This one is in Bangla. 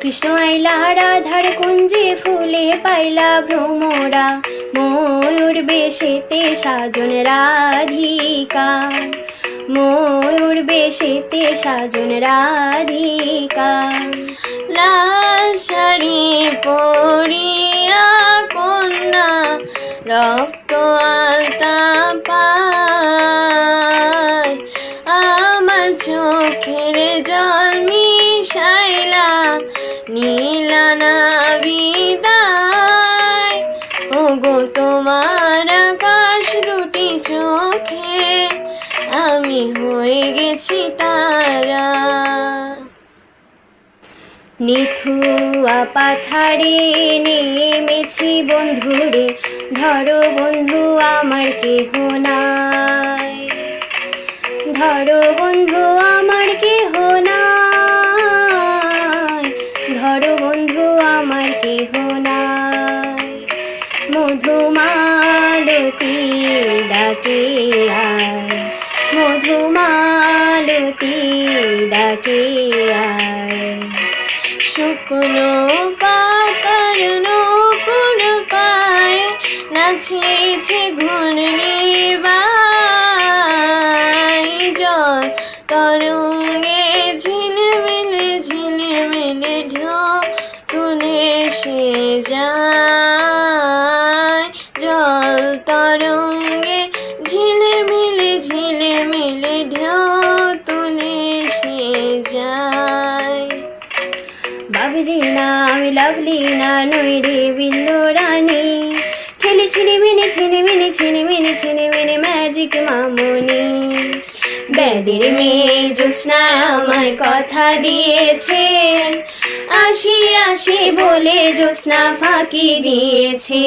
কৃষ্ণ আইলা রাধার কুঞ্জে ফুলে পাইলা ভ্রমরা, ময়ূর বেশেতে সাজন রাধিকা, ময়ূর বেশেতে সাজন রাধিকা। লাল শাড়ি পরিয়া কন্যা রক্ত আলতা পায়, আমার চোখের জল মিশাইলা নীলা না বিদায়। ওগো তোমার আকাশ দুটি চোখে আমি হয়ে গেছি তারা। নিথুয়া পাথারে নেমেছি বন্ধুরে, ধরো বন্ধু আমার কেহ নাই, ধরো বন্ধু আমার কেহ নাই, ধরো বন্ধু আমার কেহ নাই। মধুমালতী ডাকে আয়, মধুমালতী ডাকে আয়। শুকনো পাতার নূপুর পায়ে নাচিছে ঘূর্ণি বাই, জল তরঙ্গে ঝিলমিলে ঝিলমিলে ঢেউ তুলে সে যায়, জল তরঙ্গে ঝিলমিলে ঝিলমিলে ঢেউ তুলে সে যায়। বাবলিনা আমি লাভলিনা নই রে বিল্লো রানী, খেলি ছিনিমিনি ছিনিমিনি ছিনিমিনি ছিনিমিনি ম্যাজিক মামনি। বেদের মেয়ে জ্যোৎস্না আমায় কথা দিয়েছে, আসি আসি বলে জ্যোৎস্না ফাঁকি দিয়েছে।